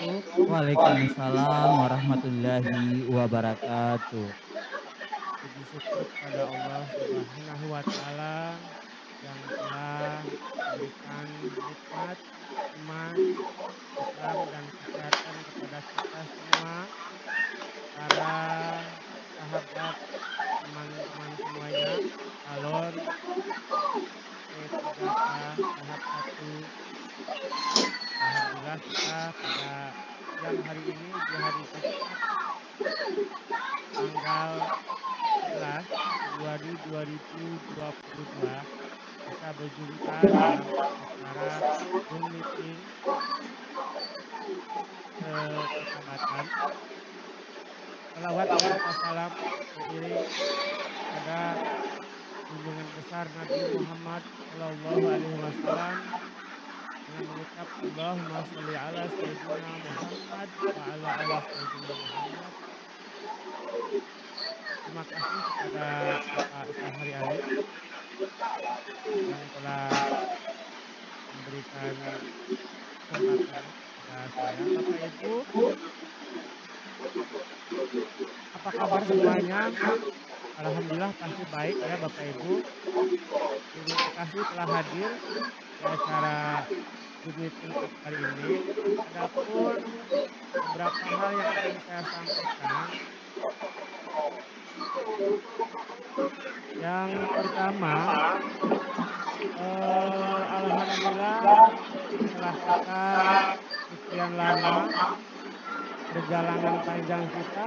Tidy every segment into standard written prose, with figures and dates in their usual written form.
wabarakatuh. Waalaikumsalam warahmatullahi wabarakatuh. Puji syukur kepada Allah Subhanahu wa Ta'ala yang telah memberikan nikmat, iman, Islam, dan kesehatan kepada kita semua, para sahabat, teman-teman semuanya, calon P3K tahap 1. Alhamdulillah kita pada siang hari ini di hari Jumat tanggal 11 Februari 2022 bisa berjumpa dalam acara Zoom meeting kekerabatan. Salawat serta salam beriring kepada junjungan besar Nabi Muhammad Shallallahu Alaihi Wasallam dengan mengucap Allahumma sholli ala Sayyidina Muhammad wa ala ali Sayyidina Muhammad. Terima kasih kepada Bapak Syahri Ali yang telah memberikan kesempatannya kepada saya. Bapak Ibu, apa kabar semuanya? Alhamdulillah pasti baik ya Bapak Ibu. Terima kasih telah hadir di acara Zoom meeting kali ini. Adapun beberapa hal yang akan saya sampaikan. Yang pertama, alhamdulillah setelah kita sekian lama perjalanan panjang kita,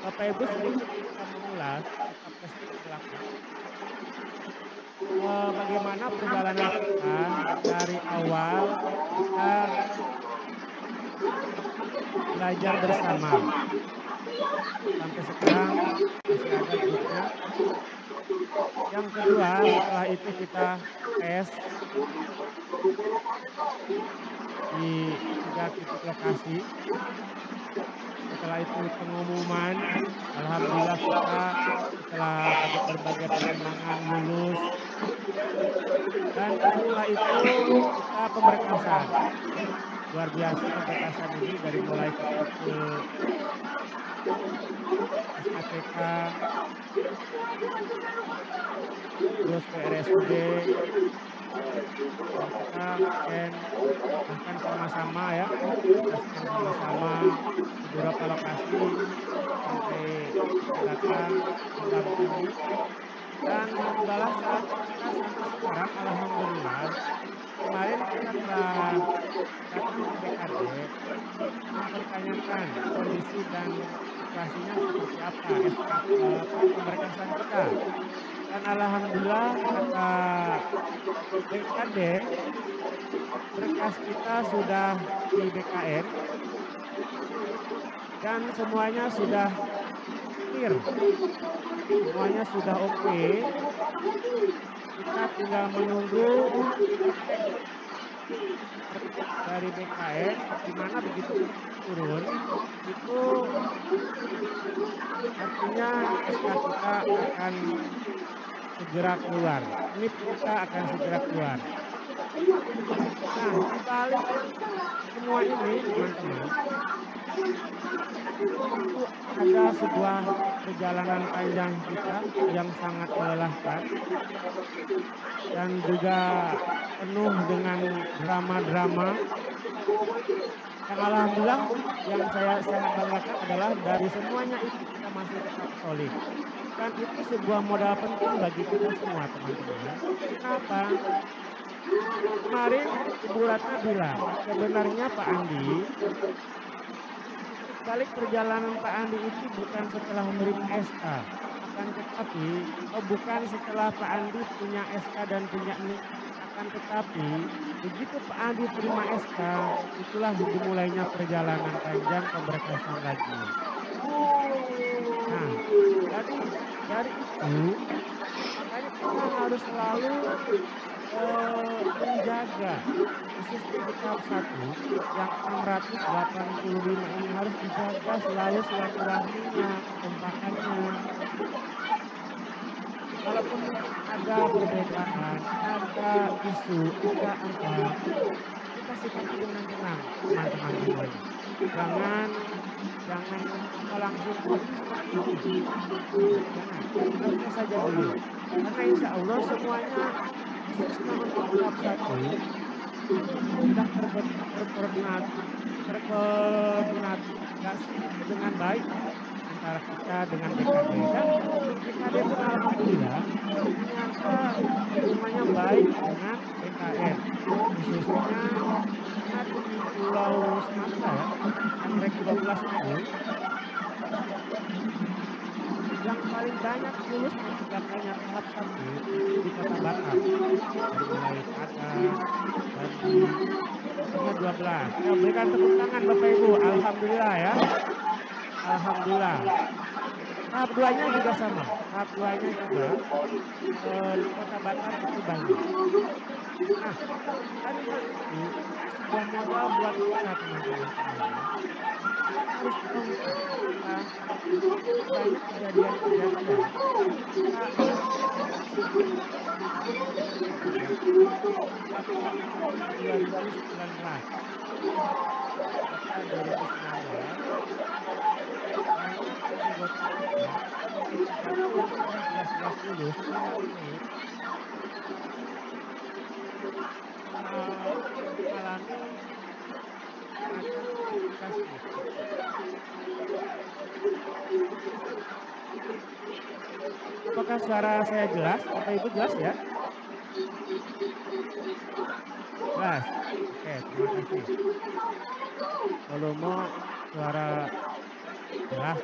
Bapak Ibu sedikit kita mengulas, kita flashback ke belakang. Bagaimana perjalanan kita dari awal kita belajar bersama sampai sekarang masih ada grupnya. Yang kedua, setelah itu kita tes di 3 titik lokasi. Setelah itu pengumuman, alhamdulillah kita setelah berbagai pertimbangan lulus. Dan setelah itu kita pemberkasan. Luar biasa pemberkasan ini dari mulai kita ke SKCK, terus ke RSUD, dan kita scan bahkan sama-sama ya, kita scan sama-sama di beberapa lokasi sampai kita datang mendampingi. Dan tibalah saatnya kita sampai sekarang, alhamdulillah. Kemarin kita telah datang ke BKD mempertanyakan kondisi dan situasinya seperti apa pemberkasan kita. Dan alhamdulillah kata BKD berkas kita sudah di BKN dan semuanya sudah clear, semuanya sudah oke. Kita tinggal menunggu praktek dari BKN, di mana begitu praktek turun itu artinya SK kita akan segera keluar, NIP kita akan segera keluar. Nah, di balik semua ini teman-teman, itu ada sebuah perjalanan panjang kita yang sangat melelahkan dan juga penuh dengan drama-drama. Yang alhamdulillah yang saya sangat banggakan adalah dari semuanya itu kita masih tetap solid. Dan itu sebuah modal penting bagi kita semua teman-teman. Kenapa? Kemarin Ibu Ratna bilang, sebenarnya Pak Andi, titik balik perjalanan Pak Andi itu bukan setelah menerima SK. Akan tetapi, bukan setelah Pak Andi punya SK dan punya NIP. Akan tetapi, begitu Pak Andi terima SK, itulah dimulainya perjalanan panjang pemberkasan lagi. Nah, jadi dari itu, makanya kita harus selalu menjaga, khususnya di tahap 1 yang 685 ini harus dijaga selalu silaturahminya, kekompakannya. Walaupun mungkin ada perbedaan, ada isu, ada apa, kita sikapi dengan tenang teman-teman semuanya. Jangan jangan apa langsung, oh ini seperti ini, ini seperti ini. Jangan, nantinya saja dulu. Karena insya Allah semuanya khususnya untuk tahap satu sudah terkoordinasi itu dengan baik antara kita dengan BKD, dan BKD pun alhamdulillah ternyata hubungannya baik dengan BKN, khususnya karena di Pulau Sumatera ya, Anggrek 12 itu yang paling banyak lulus P3K-nya tahap satu itu di Kota Batam. Dari mulai Padang, Jambi, pokoknya 12. Ya, berikan tepuk tangan Bapak Ibu, alhamdulillah ya. Alhamdulillah. Tahap 2-nya juga sama. Tahap 2-nya juga di Kota Batam itu banyak. Nah, dari hal itu sebuah modal buat kita teman-teman semuanya. Itu yang harus kita ungkap. Kenapa? Karena banyak kejadian-kejadian kita kita sendiri sama dengan kejadian P3K di 2019. P3K 2019 banyak anggota kita P3K yang sudah jelas-jelas lulus terima NIP tetapi mengalami semacam gratifikasi seperti itu. Apakah suara saya jelas? Bapak Ibu jelas ya? Jelas. Oke, terima kasih. Volume suara jelas.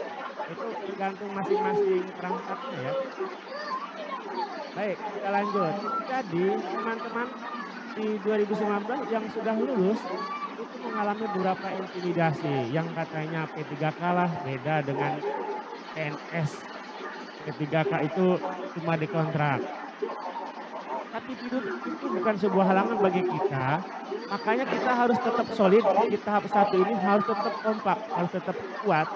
Itu tergantung masing-masing perangkatnya ya. Baik, kita lanjut. Jadi teman-teman di 2019 yang sudah lulus itu mengalami beberapa intimidasi yang katanya P3K lah beda dengan PNS. P3K itu cuma dikontrak. Tapi itu bukan sebuah halangan bagi kita. Makanya kita harus tetap solid di tahap satu ini, harus tetap kompak, harus tetap kuat.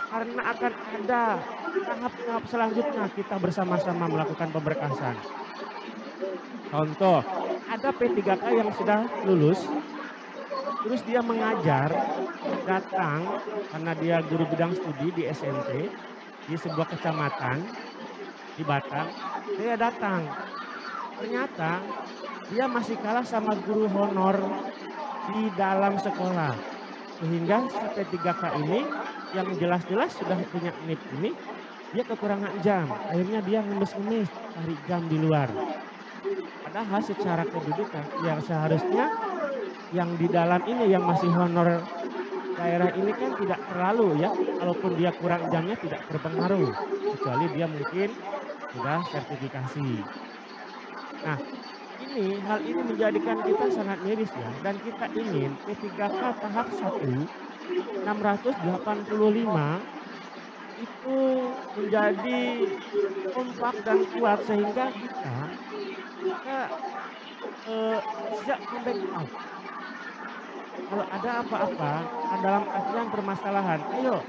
Karena akan ada tahap-tahap selanjutnya kita bersama-sama melakukan pemberkasan. Contoh, ada P3K yang sudah lulus, terus dia mengajar, datang karena dia guru bidang studi di SMP, di sebuah kecamatan di Batam, dia datang. Ternyata dia masih kalah sama guru honor di dalam sekolah. Sehingga si P3K ini yang jelas-jelas sudah punya NIP ini, dia kekurangan jam. Akhirnya dia ngemis-ngemis cari jam di luar. Padahal secara kedudukan yang seharusnya yang di dalam ini yang masih honor daerah ini kan tidak terlalu ya. Kalaupun dia kurang jamnya tidak berpengaruh. Kecuali dia mungkin sudah sertifikasi. Nah, hal ini menjadikan kita sangat miris ya, dan kita ingin P3K tahap 1 685 itu menjadi kompak dan kuat sehingga kita siap membackup. Kalau ada apa-apa dalam artian permasalahan, ayo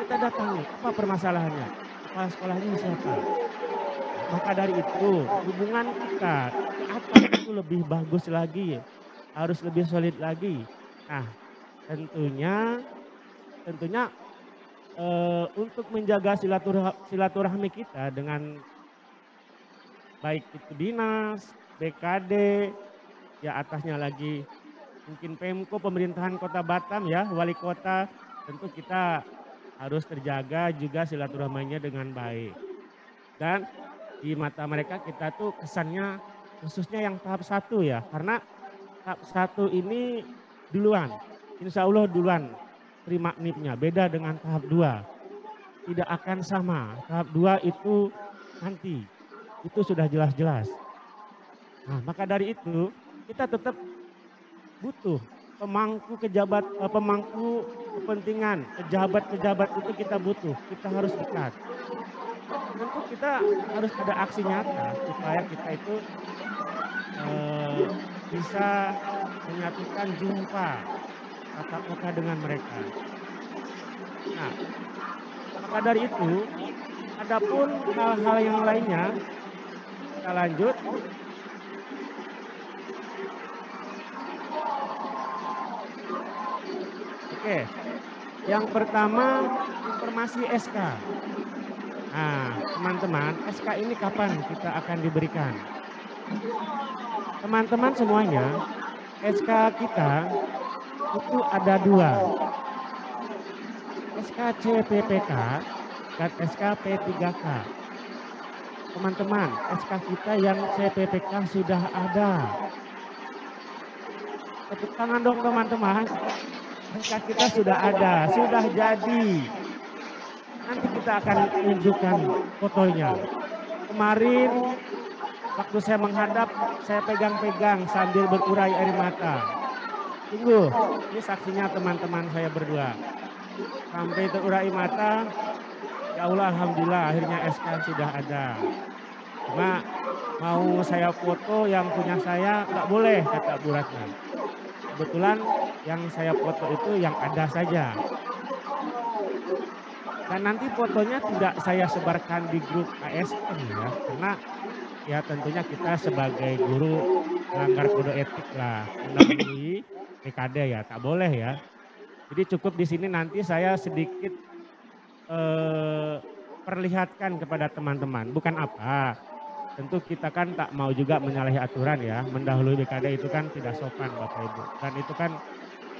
kita datangi apa permasalahannya, kepala sekolahnya siapa. Maka dari itu hubungan kita ke atas itu lebih bagus lagi, harus lebih solid lagi. Nah, tentunya untuk menjaga silaturahmi kita dengan baik itu dinas, BKD, ya atasnya lagi mungkin Pemko, pemerintahan Kota Batam ya, wali kota, tentu kita harus terjaga juga silaturahminya dengan baik. Dan di mata mereka kita tuh kesannya khususnya yang tahap 1 ya, karena tahap 1 ini duluan, insya Allah duluan terima NIP-nya, beda dengan tahap 2. Tidak akan sama, tahap 2 itu nanti, itu sudah jelas-jelas. Nah, maka dari itu kita tetap butuh pemangku kepentingan, pejabat-pejabat itu kita butuh, kita harus dekat. Tentu kita harus ada aksi nyata supaya kita itu bisa menyatukan jumpa tatap muka dengan mereka. Nah, maka dari itu, adapun hal-hal yang lainnya, kita lanjut. Oke, yang pertama informasi SK. Nah, teman-teman, SK ini kapan kita akan diberikan? Teman-teman semuanya, SK kita itu ada dua, SK CPPK dan SK P3K. Teman-teman, SK kita yang CPPK sudah ada. Tepuk tangan dong teman-teman. SK kita sudah ada, sudah jadi. Nanti kita akan tunjukkan fotonya. Kemarin waktu saya menghadap, saya pegang-pegang sambil berurai air mata. Tunggu, ini saksinya teman-teman saya berdua. Sampai terurai mata, ya Allah alhamdulillah akhirnya SK sudah ada. Cuma mau saya foto yang punya saya nggak boleh kata Bu Ratna. Kebetulan yang saya foto itu yang ada saja. Dan nanti fotonya tidak saya sebarkan di grup ASN ya, karena ya tentunya kita sebagai guru melanggar kode etik lah, mendahului PKD ya, tak boleh ya. Jadi cukup di sini nanti saya sedikit perlihatkan kepada teman-teman, bukan apa. Tentu kita kan tak mau juga menyalahi aturan ya, mendahului PKD itu kan tidak sopan Bapak Ibu. Dan itu kan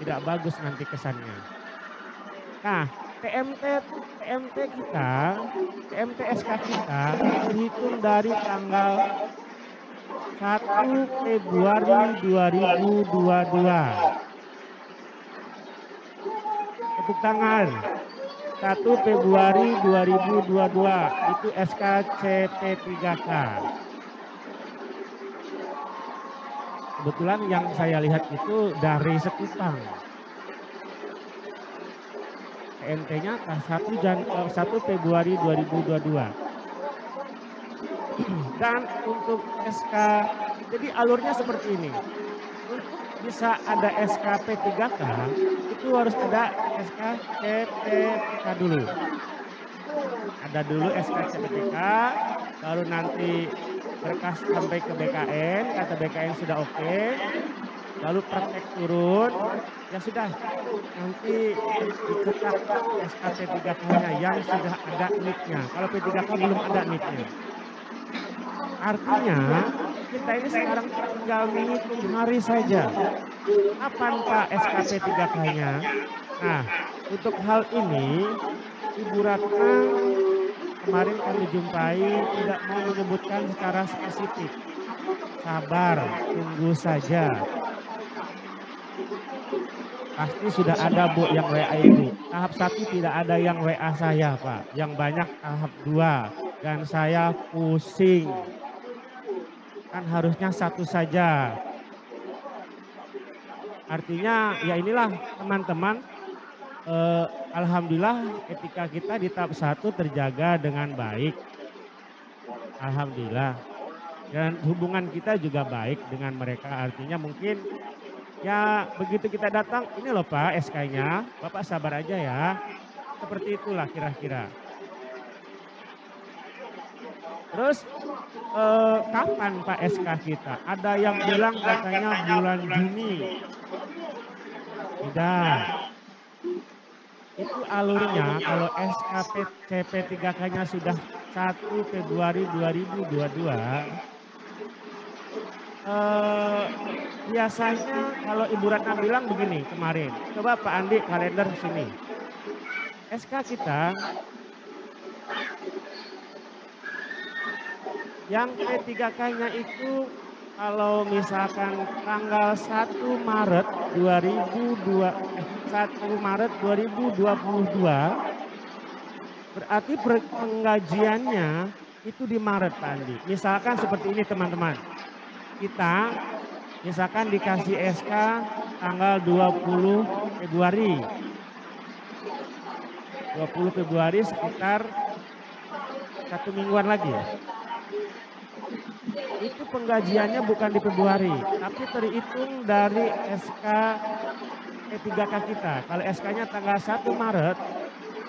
tidak bagus nanti kesannya. Nah, TMT SK kita terhitung dari tanggal 1 Februari 2022. Tepuk tangan. 1 Februari 2022 itu SK CP3K. Kebetulan yang saya lihat itu dari Sekupang. TMT-nya 1 Februari 2022. Dan untuk SK, jadi alurnya seperti ini. Untuk bisa ada SK P3K, itu harus ada SK CPPK dulu. Ada dulu SK CPPK, baru nanti berkas sampai ke BKN, kata BKN sudah oke, lalu praktek turun, ya sudah, nanti dicetak SK P3K-nya yang sudah ada NIK-nya. Kalau P3K belum ada NIK-nya. Artinya kita ini sekarang tinggal menghitung hari saja. Kapan Pak SK P3K-nya? Nah, untuk hal ini Ibu Ratna kemarin kami jumpai tidak mau menyebutkan secara spesifik. Sabar, tunggu saja. Pasti sudah ada Bu yang WA Ibu. Tahap 1 tidak ada yang WA saya Pak. Yang banyak tahap 2. Dan saya pusing. Kan harusnya satu saja. Artinya ya inilah teman-teman. Alhamdulillah etika kita di tahap 1 terjaga dengan baik. Alhamdulillah. Dan hubungan kita juga baik dengan mereka. Artinya mungkin ya begitu kita datang, ini loh Pak SK-nya, Bapak sabar aja ya. Seperti itulah kira-kira. Terus kapan Pak SK kita? Ada yang bilang katanya bulan Juni. Tidak. Itu alurnya kalau SK CP3K-nya sudah 1 Februari 2022. Biasanya kalau Ibu Ratna bilang begini kemarin, coba Pak Andi kalender sini. SK kita yang P3K-nya itu kalau misalkan tanggal 1 Maret 2022 berarti penggajiannya itu di Maret Pak Andi. Misalkan seperti ini teman-teman. Kita misalkan dikasih SK tanggal 20 Februari. 20 Februari sekitar 1 mingguan lagi ya. Itu penggajiannya bukan di Februari, tapi terhitung dari SK P3K kita. Kalau SK-nya tanggal 1 Maret,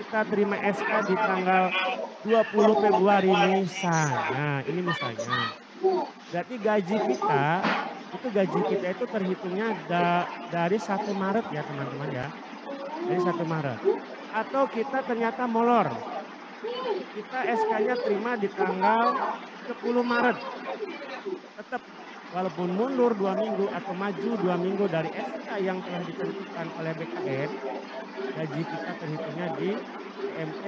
kita terima SK di tanggal 20 Februari misalnya. Ini misalnya. Berarti gaji kita itu terhitungnya dari 1 Maret ya teman-teman ya. Jadi 1 Maret. Atau kita ternyata molor, kita SK-nya terima di tanggal 10 Maret. Tetap walaupun mundur 2 minggu atau maju 2 minggu dari SK yang telah ditentukan oleh BKN, gaji kita terhitungnya di PMT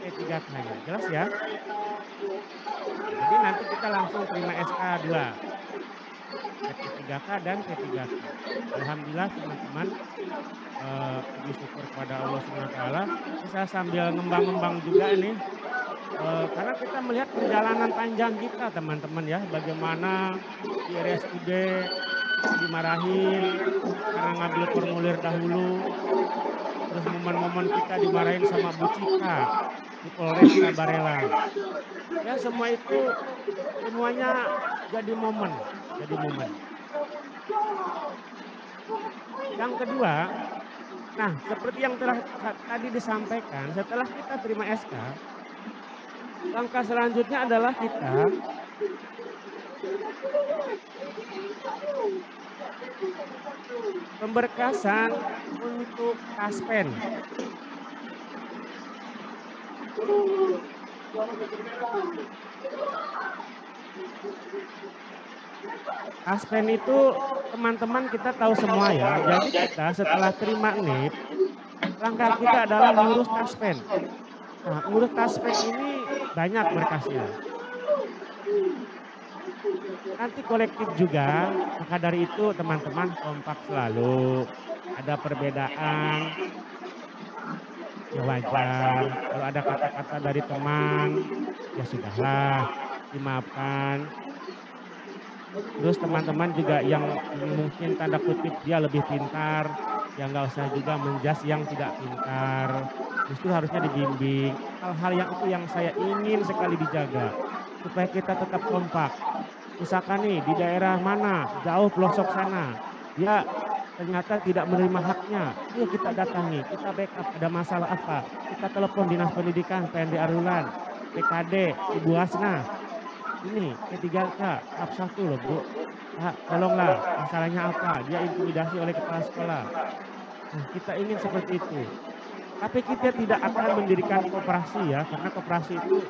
P3K-nya. Jelas ya? Nah, jadi nanti kita langsung terima SK 2, P3K dan P3K. Alhamdulillah teman-teman, puji syukur kepada Allah SWT. Ini saya sambil ngembang-ngembang juga ini, karena kita melihat perjalanan panjang kita teman-teman ya, bagaimana di RSUD kita dimarahin karena ngambil formulir dahulu, terus momen-momen kita dimarahin sama Bu Cika di Polresta Barelang. Ya semua itu semuanya jadi momen, jadi momen. Yang kedua, nah seperti yang telah tadi disampaikan, setelah kita terima SK, langkah selanjutnya adalah kita pemberkasan untuk Taspen. Taspen itu teman-teman kita tahu semua ya. Jadi kita setelah terima NIP, langkah kita adalah ngurus Taspen. Nah, ngurus Taspen ini banyak berkasnya. Nanti kolektif juga, maka dari itu teman-teman kompak selalu. Ada perbedaan, ya wajar. Kalau ada kata-kata dari teman, ya sudahlah, dimaafkan. Terus teman-teman juga yang mungkin tanda kutip dia lebih pintar, ya nggak usah juga menjas yang tidak pintar. Justru harusnya dibimbing. Hal-hal yang itu yang saya ingin sekali dijaga, supaya kita tetap kompak. Misalkan nih di daerah mana, jauh pelosok sana, dia ternyata tidak menerima haknya, yuk kita datangi, kita backup, ada masalah apa, kita telepon Dinas Pendidikan, PND Arulan, PKD, Ibu Hasna, ini P3K, tahap 1 loh Bu, tolonglah masalahnya apa, dia intimidasi oleh kepala sekolah. Nah, kita ingin seperti itu. Tapi kita tidak akan mendirikan koperasi ya, karena koperasi itu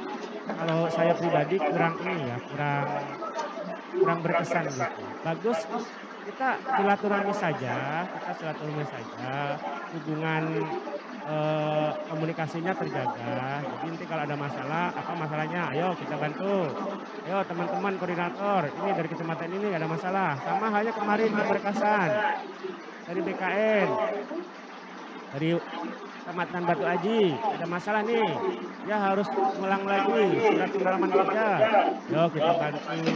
kalau saya pribadi kurang ini ya, kurang berkesan gitu. Bagus kita silaturahmi saja, hubungan komunikasinya terjaga. Jadi nanti kalau ada masalah, apa masalahnya, ayo kita bantu. Ayo teman-teman koordinator, ini dari kecamatan ini ada masalah. Sama halnya kemarin pemberkasan dari BKN, dari Kecamatan Batu Aji, ada masalah nih, dia harus ngulang lagi surat pengalaman kerja. Yo kita bantu.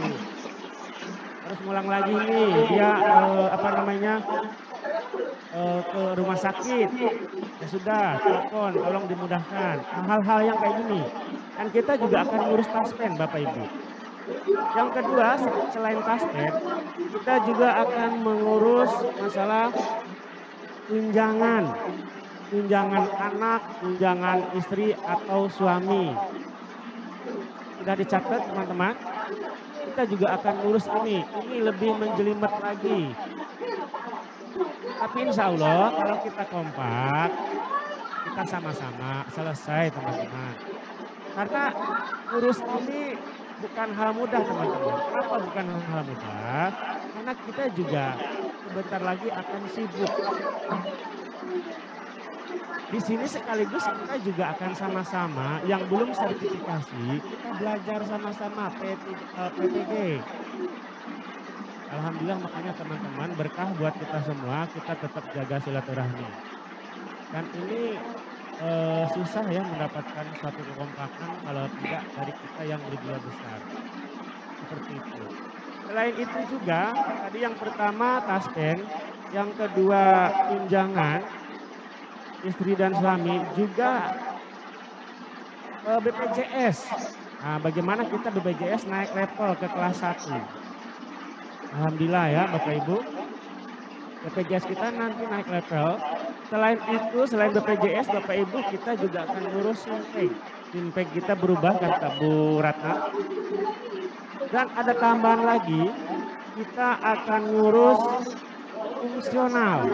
Harus ngulang lagi nih, dia ke rumah sakit. Ya sudah, telepon, tolong dimudahkan. Hal-hal yang kayak gini. Dan kita juga akan ngurus Taspen Bapak Ibu. Yang kedua, selain Taspen, kita juga akan mengurus masalah tunjangan. Tunjangan anak, tunjangan istri atau suami. Sudah dicatat teman-teman? Kita juga akan ngurus ini lebih menjelimet lagi. Tapi insya Allah kalau kita kompak, kita sama-sama selesai teman-teman. Karena ngurus ini bukan hal mudah teman-teman. Kenapa bukan hal mudah? Karena kita juga sebentar lagi akan sibuk. Di sini sekaligus kita juga akan sama-sama yang belum sertifikasi, kita belajar sama-sama PPG. Alhamdulillah makanya teman-teman berkah buat kita semua, kita tetap jaga silaturahmi. Dan ini susah ya mendapatkan suatu kekompakan kalau tidak dari kita yang berjiwa besar. Seperti itu. Selain itu juga, tadi yang pertama Taspen, yang kedua tunjangan istri dan suami, juga BPJS. Nah, bagaimana kita BPJS naik level ke kelas 1. Alhamdulillah ya Bapak Ibu. BPJS kita nanti naik level. Selain itu, selain BPJS Bapak Ibu, kita juga akan ngurus Sinpeg. Sinpeg kita berubah kata Bu Ratna. Dan ada tambahan lagi, kita akan ngurus fungsional.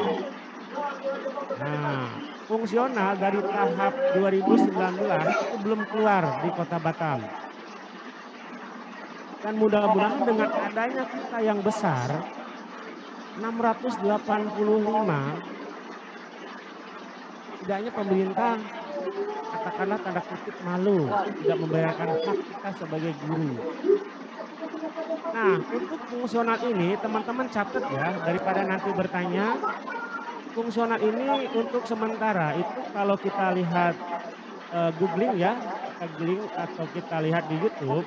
Nah, fungsional dari tahap 2019 itu belum keluar di Kota Batam. Dan mudah-mudahan dengan adanya kita yang besar, 685, setidaknya pemerintah katakanlah tanda kutip malu tidak membayarkan hak kita sebagai guru. Nah, untuk fungsional ini teman-teman catat ya, daripada nanti bertanya, fungsional ini untuk sementara itu kalau kita lihat googling ya, kita googling atau kita lihat di YouTube,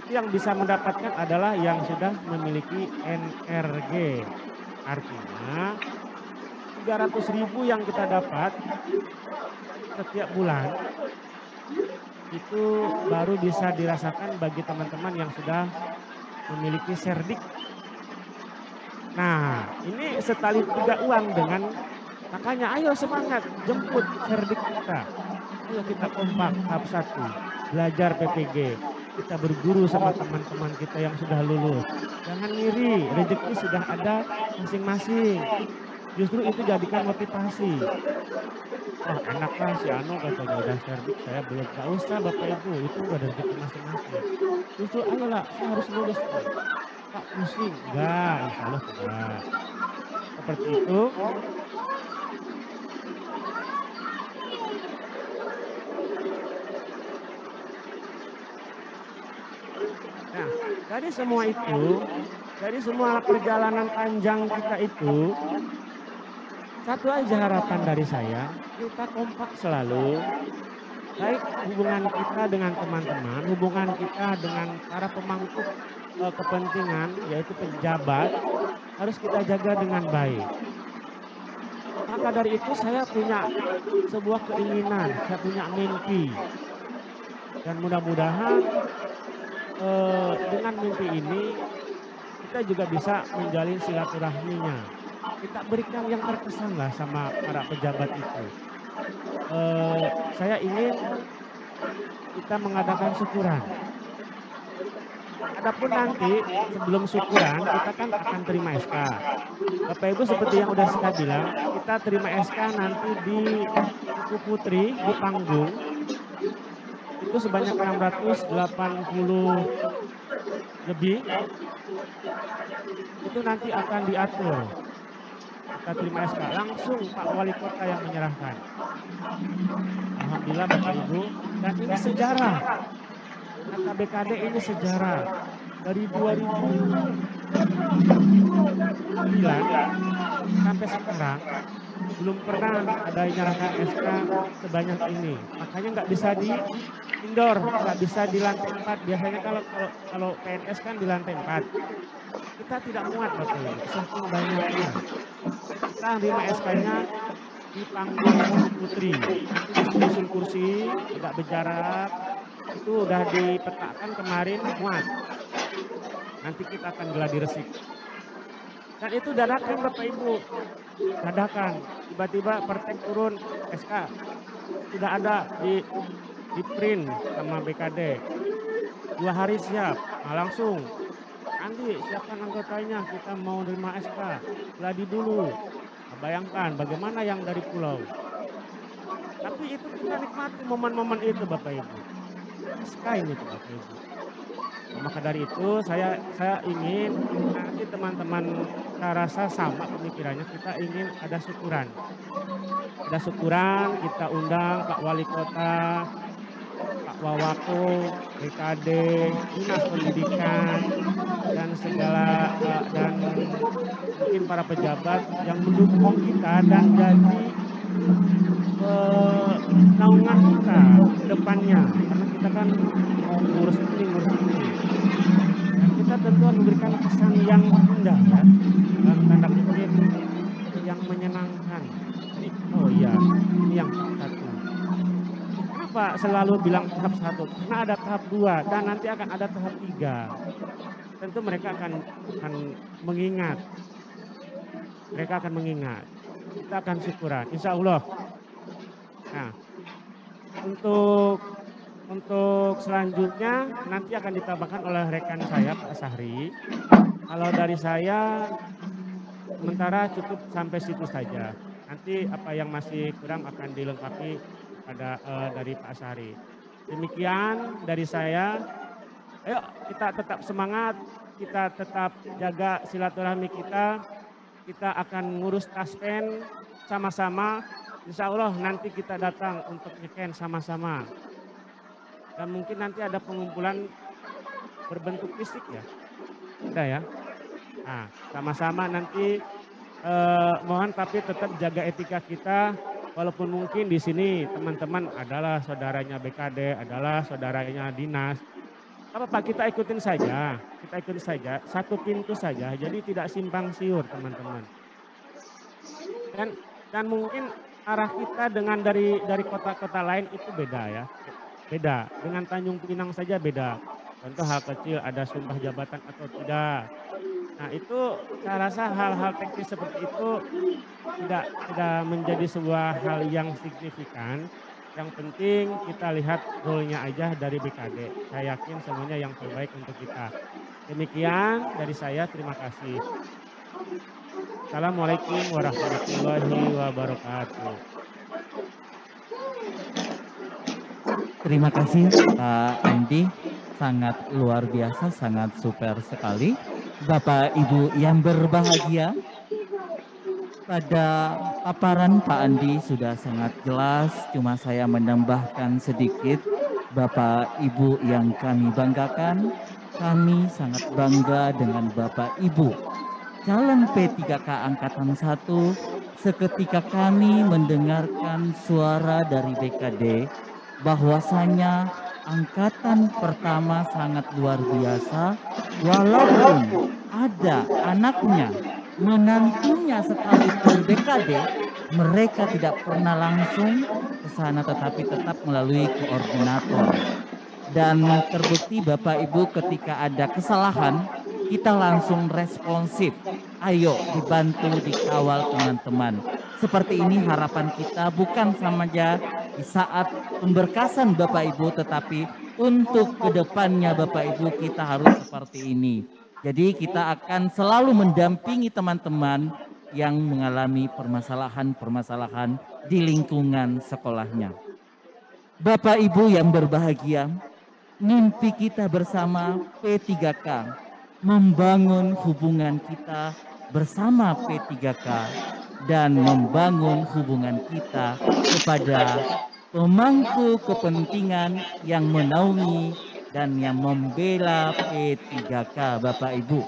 itu yang bisa mendapatkan adalah yang sudah memiliki NRG. Artinya 300.000 yang kita dapat setiap bulan itu baru bisa dirasakan bagi teman-teman yang sudah memiliki Serdik. Nah, ini setali juga uang dengan makanya ayo semangat jemput Serdik kita. Ayo kita kompak tahap 1, belajar PPG. Kita berguru sama teman-teman kita yang sudah lulus. Jangan ngiri, rezeki sudah ada masing-masing. Justru itu jadikan motivasi. Wah enak lah si Ano katanya udah Serdik, saya belum. Gak usah Bapak Ibu, itu udah rezeki masing-masing. Justru ayolah, saya harus lulus. Pak pusing, enggak, insya Allah enggak. Seperti itu. Nah, dari semua itu, dari semua perjalanan panjang kita itu, satu aja harapan dari saya, kita kompak selalu, baik hubungan kita dengan teman-teman, hubungan kita dengan para pemangku kepentingan, yaitu pejabat, harus kita jaga dengan baik. Maka dari itu saya punya sebuah keinginan, saya punya mimpi. Dan mudah-mudahan dengan mimpi ini kita juga bisa menjalin silaturahminya. Kita berikan yang terkesan lah sama para pejabat itu. Saya ingin kita mengadakan syukuran. Adapun nanti sebelum syukuran kita kan akan terima SK. Bapak Ibu seperti yang udah saya bilang, kita terima SK nanti di Tuku Putri di panggung. Itu sebanyak 680 lebih. Itu nanti akan diatur. Kita terima SK langsung Pak Wali Kota yang menyerahkan. Alhamdulillah Bapak Ibu, dan ini sejarah. Kata BKD ini sejarah. Dari 2009 sampai sekarang belum pernah ada yang menyerahkan SK sebanyak ini. Makanya nggak bisa di indoor, nggak bisa di lantai 4. Biasanya kalau PNS kan di lantai 4. Kita tidak muat Bapak Ibu, saking banyaknya. Kita terima SK-nya di panggung Putri. Nanti disusun kursi, tidak berjarak. Itu udah dipetakan kemarin muat. Nanti kita akan geladi resik. Dan itu dadakan Bapak Ibu. Dadakan. Tiba-tiba pertek turun SK. Sudah ada di print sama BKD. 2 hari siap. Nah, langsung. Andi siapkan anggotanya, kita mau terima SK. Geladi dulu. Nah, bayangkan bagaimana yang dari pulau. Tapi itu kita nikmati momen-momen itu Bapak Ibu. SK ini Bapak Ibu. Nah, maka dari itu saya ingin nanti teman-teman saya rasa sama pemikirannya, kita ingin ada syukuran. Ada syukuran, kita undang Pak Wali Kota, Pak Wawako, BKD, Dinas Pendidikan, dan segala dan mungkin para pejabat yang mendukung kita dan jadi naungan kita ke depannya. Karena kita kan mau ngurus ini, ngurus itu. Dan kita tentu memberikan kesan yang indah ya, dalam tanda kutip yang menyenangkan. Jadi, oh iya, ini yang tahap 1. Kenapa selalu bilang tahap 1? Karena ada tahap 2 dan nanti akan ada tahap 3. Tentu mereka akan mengingat. Mereka akan mengingat. Kita akan syukuran, insya Allah. Nah, untuk selanjutnya nanti akan ditambahkan oleh rekan saya Pak Sahri. Kalau dari saya sementara cukup sampai situ saja. Nanti apa yang masih kurang akan dilengkapi pada dari Pak Asari. Demikian dari saya. Ayo kita tetap semangat, kita tetap jaga silaturahmi kita. Kita akan ngurus taspen sama-sama. Insya Allah nanti kita datang untuk nyeken sama-sama. Dan mungkin nanti ada pengumpulan berbentuk fisik ya. Ada ya. Nah, sama-sama nanti mohon tapi tetap jaga etika kita. Walaupun mungkin di sini teman-teman adalah saudaranya BKD, adalah saudaranya dinas. Apa Pak, kita ikutin saja, satu pintu saja, jadi tidak simpang siur teman-teman. Dan mungkin arah kita dengan dari kota-kota lain itu beda ya, beda. Dengan Tanjung Pinang saja beda. Contoh hal kecil ada sumpah jabatan atau tidak. Nah itu saya rasa hal-hal teknis seperti itu tidak menjadi sebuah hal yang signifikan. Yang penting kita lihat role-nya aja dari BKD. Saya yakin semuanya yang terbaik untuk kita. Demikian dari saya, terima kasih. Assalamualaikum warahmatullahi wabarakatuh. Terima kasih Pak Andi, sangat luar biasa, sangat super sekali. Bapak Ibu yang berbahagia, pada paparan Pak Andi sudah sangat jelas, cuma saya menambahkan sedikit. Bapak Ibu yang kami banggakan, kami sangat bangga dengan Bapak Ibu calon P3K Angkatan 1. Seketika kami mendengarkan suara dari BKD bahwasanya angkatan pertama sangat luar biasa, walaupun ada anaknya, menantunya sekalipun BKD, mereka tidak pernah langsung ke sana tetapi tetap melalui koordinator. Dan terbukti Bapak Ibu ketika ada kesalahan, kita langsung responsif. Ayo dibantu, dikawal teman-teman. Seperti ini harapan kita, bukan saja di saat pemberkasan Bapak Ibu, tetapi untuk kedepannya Bapak Ibu kita harus seperti ini. Jadi kita akan selalu mendampingi teman-teman yang mengalami permasalahan-permasalahan di lingkungan sekolahnya. Bapak Ibu yang berbahagia, mimpi kita bersama P3K, membangun hubungan kita bersama P3K dan membangun hubungan kita kepada pemangku kepentingan yang menaungi dan yang membela P3K Bapak Ibu.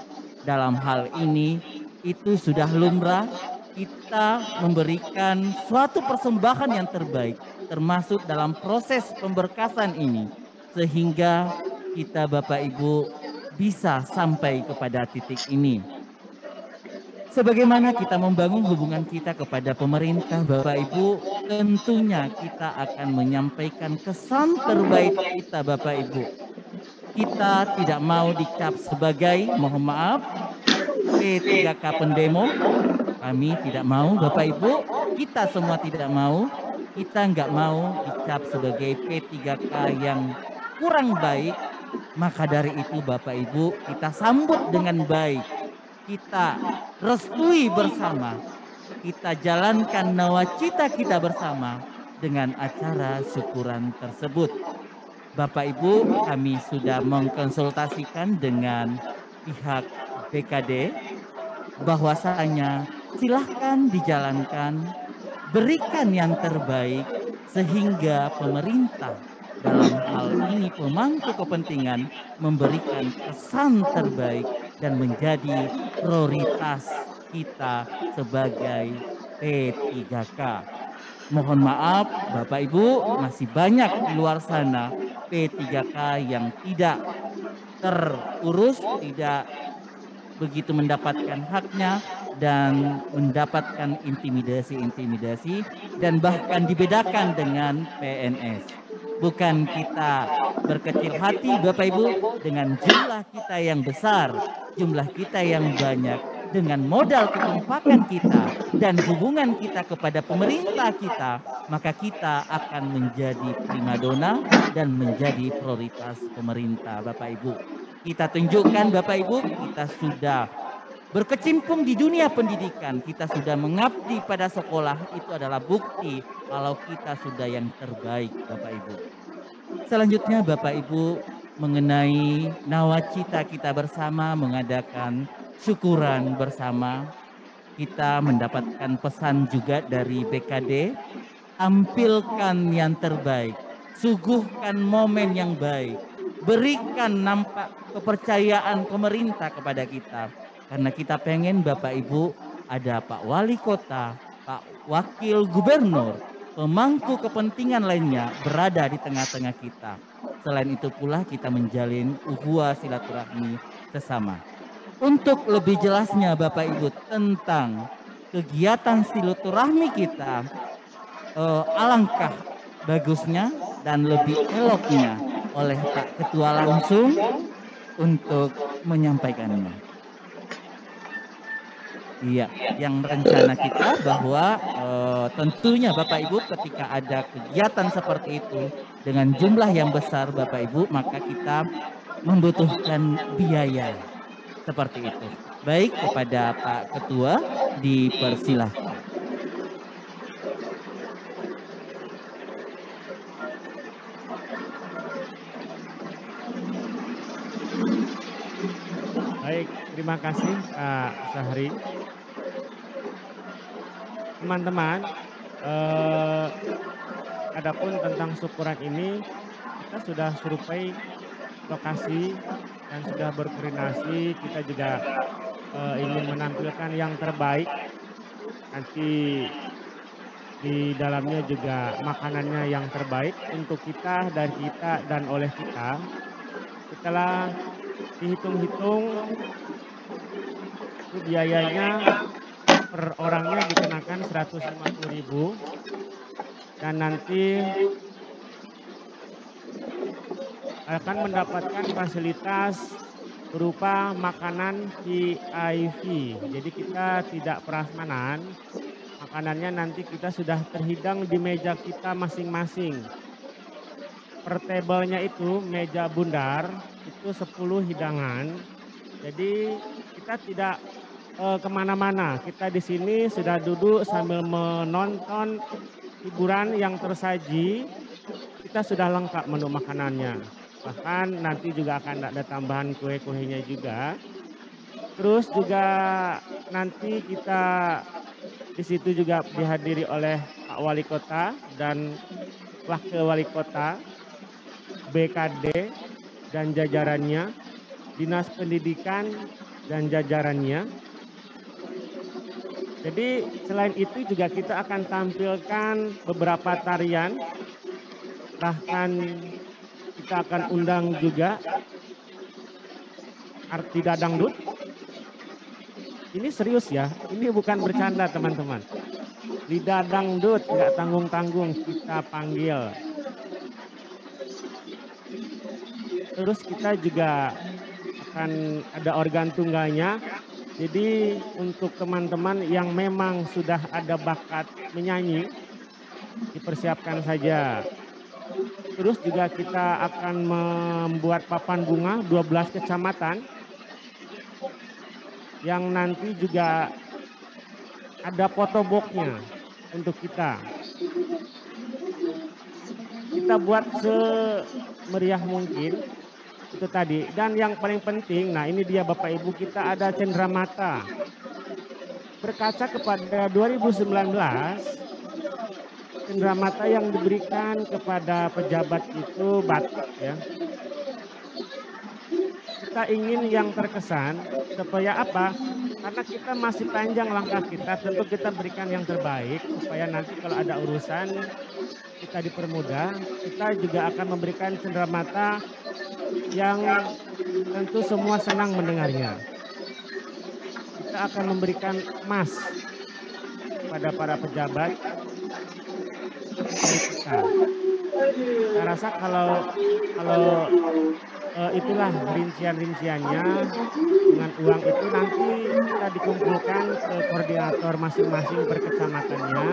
Dalam hal ini itu sudah lumrah, kita memberikan suatu persembahan yang terbaik termasuk dalam proses pemberkasan ini, sehingga kita Bapak Ibu bisa sampai kepada titik ini. Sebagaimana kita membangun hubungan kita kepada pemerintah Bapak Ibu, tentunya kita akan menyampaikan kesan terbaik kita Bapak Ibu. Kita tidak mau dicap sebagai, mohon maaf, P3K pendemo. Kami tidak mau Bapak Ibu, kita semua tidak mau. Kita nggak mau dicap sebagai P3K yang kurang baik. Maka dari itu Bapak Ibu, kita sambut dengan baik. Kita restui bersama. Kita jalankan nawacita kita bersama dengan acara syukuran tersebut. Bapak Ibu, kami sudah mengkonsultasikan dengan pihak BKD bahwasanya silahkan dijalankan, berikan yang terbaik sehingga pemerintah dalam hal ini pemangku kepentingan memberikan kesan terbaik dan menjadi prioritas kita sebagai P3K. Mohon maaf Bapak Ibu, masih banyak di luar sana P3K yang tidak terurus, tidak begitu mendapatkan haknya dan mendapatkan intimidasi dan bahkan dibedakan dengan PNS. Bukan kita berkecil hati Bapak Ibu, dengan jumlah kita yang besar, jumlah kita yang banyak, dengan modal kekompakan kita dan hubungan kita kepada pemerintah kita, maka kita akan menjadi primadona dan menjadi prioritas pemerintah Bapak Ibu. Kita tunjukkan Bapak Ibu, kita sudah berkecimpung di dunia pendidikan, kita sudah mengabdi pada sekolah, itu adalah bukti kalau kita sudah yang terbaik, Bapak Ibu. Selanjutnya Bapak Ibu mengenai nawacita kita bersama mengadakan syukuran bersama. Kita mendapatkan pesan juga dari BKD, tampilkan yang terbaik, suguhkan momen yang baik, berikan nampak kepercayaan pemerintah kepada kita. Karena kita pengen Bapak Ibu ada Pak Wali Kota, Pak Wakil Gubernur, pemangku kepentingan lainnya berada di tengah-tengah kita. Selain itu pula kita menjalin ukhuwah silaturahmi sesama. Untuk lebih jelasnya Bapak Ibu tentang kegiatan silaturahmi kita, alangkah bagusnya dan lebih eloknya oleh Pak Ketua langsung untuk menyampaikannya. Iya, yang rencana kita bahwa tentunya Bapak Ibu ketika ada kegiatan seperti itu dengan jumlah yang besar Bapak Ibu, maka kita membutuhkan biaya seperti itu. Baik, kepada Pak Ketua dipersilahkan. Baik, terima kasih Kak Syahri. Teman-teman, adapun tentang syukuran ini kita sudah survei lokasi dan sudah berkoordinasi. Kita juga ingin menampilkan yang terbaik. Nanti di dalamnya juga makanannya yang terbaik untuk kita dan oleh kita. Setelah dihitung-hitung itu biayanya per orangnya dikenakan 150.000 dan nanti akan mendapatkan fasilitas berupa makanan VIP. Jadi kita tidak prasmanan, makanannya nanti kita sudah terhidang di meja kita masing-masing. Per tablenya itu meja bundar itu 10 hidangan. Jadi kita tidak kemana-mana. Kita di sini sudah duduk sambil menonton hiburan yang tersaji. Kita sudah lengkap menu makanannya. Bahkan nanti juga akan ada tambahan kue-kuenya juga. Terus juga nanti kita di situ juga dihadiri oleh Pak Wali Kota dan Wakil Wali Kota, BKD dan jajarannya, Dinas Pendidikan dan jajarannya. Jadi selain itu juga kita akan tampilkan beberapa tarian, bahkan kita akan undang juga Artida Dangdut. Ini serius ya, ini bukan bercanda teman-teman. Lidah Dangdut nggak tanggung-tanggung kita panggil. Terus kita juga akan ada organ tunggalnya. Jadi untuk teman-teman yang memang sudah ada bakat menyanyi, dipersiapkan saja. Terus juga kita akan membuat papan bunga 12 kecamatan yang nanti juga ada fotoboxnya untuk kita. Kita buat semeriah mungkin itu tadi. Dan yang paling penting, nah ini dia Bapak Ibu, kita ada cenderamata. Berkaca kepada 2019, cenderamata yang diberikan kepada pejabat itu batik ya. Kita ingin yang terkesan supaya apa? Karena kita masih panjang langkah kita, tentu kita berikan yang terbaik supaya nanti kalau ada urusan kita dipermudah. Kita juga akan memberikan cenderamata yang tentu semua senang mendengarnya. Kita akan memberikan emas kepada para pejabat dari kita. Saya rasa kalau itulah rincian-rinciannya, dengan uang itu nanti kita dikumpulkan ke koordinator masing-masing per kecamatannya.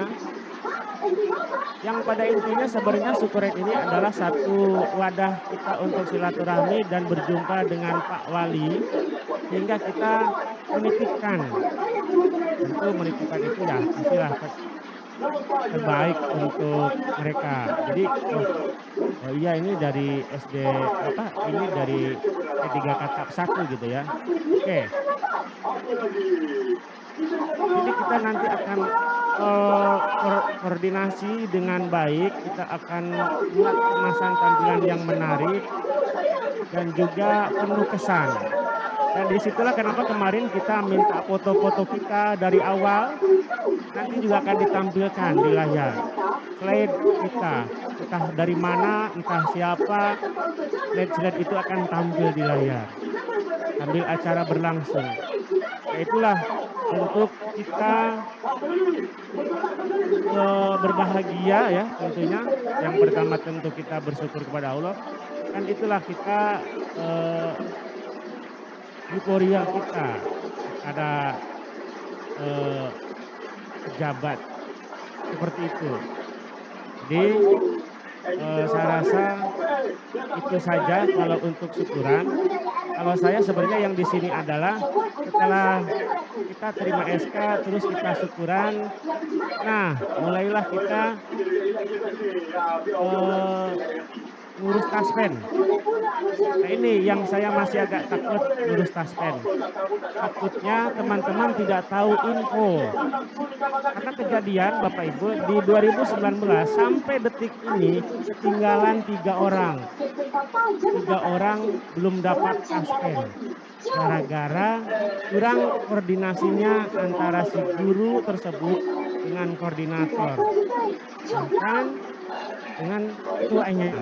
Yang pada intinya sebenarnya syukuran ini adalah satu wadah kita untuk silaturahmi dan berjumpa dengan Pak Wali sehingga kita menitipkan. Tentu menitipkan itu ya pastilah terbaik untuk mereka. Jadi, oh iya ini dari SD apa, ini dari P3K tahap 1 gitu ya. Oke, jadi kita nanti akan, koordinasi dengan baik, kita akan buat kemasan tampilan yang menarik dan juga penuh kesan. Dan disitulah kenapa kemarin kita minta foto-foto kita dari awal, nanti juga akan ditampilkan di layar. Slide kita, entah dari mana, entah siapa, slide-slide itu akan tampil di layar sambil acara berlangsung. Ya itulah untuk kita berbahagia ya tentunya. Yang pertama tentu kita bersyukur kepada Allah, dan itulah kita euforia kita ada pejabat seperti itu. Jadi saya rasa itu saja kalau untuk syukuran. Kalau saya sebenarnya yang di sini adalah setelah kita terima SK terus kita syukuran. Nah, mulailah kita ngurus taspen. Nah ini yang saya masih agak takut ngurus taspen. Takutnya teman-teman tidak tahu info. Karena kejadian Bapak Ibu di 2019 sampai detik ini ketinggalan 3 orang. 3 orang belum dapat taspen. Gara-gara kurang koordinasinya antara si guru tersebut dengan koordinator. Bahkan dengan ketuanya.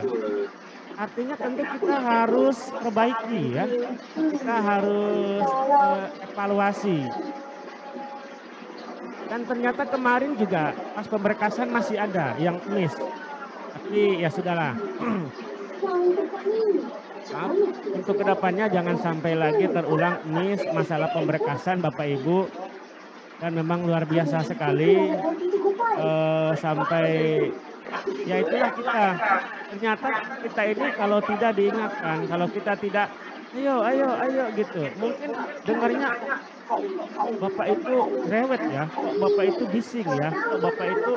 Artinya tentu kita harus perbaiki ya. Kita harus evaluasi. Dan ternyata kemarin juga pas pemberkasan masih ada yang miss. Tapi ya sudahlah. Maaf, untuk kedepannya jangan sampai lagi terulang miss masalah pemberkasan Bapak Ibu. Dan memang luar biasa sekali sampai ya itulah kita. Ternyata kita ini kalau tidak diingatkan, kalau kita tidak ayo gitu. Mungkin dengarnya Bapak itu rewet ya, Bapak itu bising ya, Bapak itu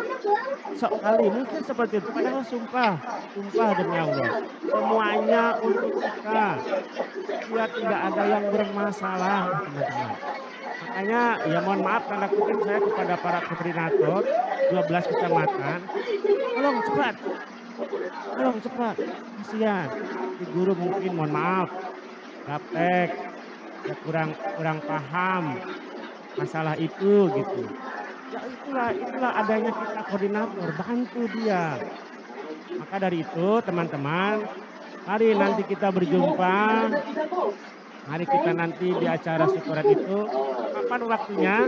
sok kali. Mungkin seperti itu. Padahal sumpah demi Allah. Semuanya untuk kita. Biar tidak ada yang bermasalah teman-teman. Makanya ya mohon maaf tanda kutip saya kepada para koordinator 12 kecamatan. Tolong cepat, kasihan. Si guru mungkin mohon maaf, gaptek, ya kurang paham masalah itu gitu. Ya itulah adanya kita koordinator, bantu dia. Maka dari itu teman-teman, mari nanti kita berjumpa. Mari kita nanti di acara syukuran itu, kapan waktunya,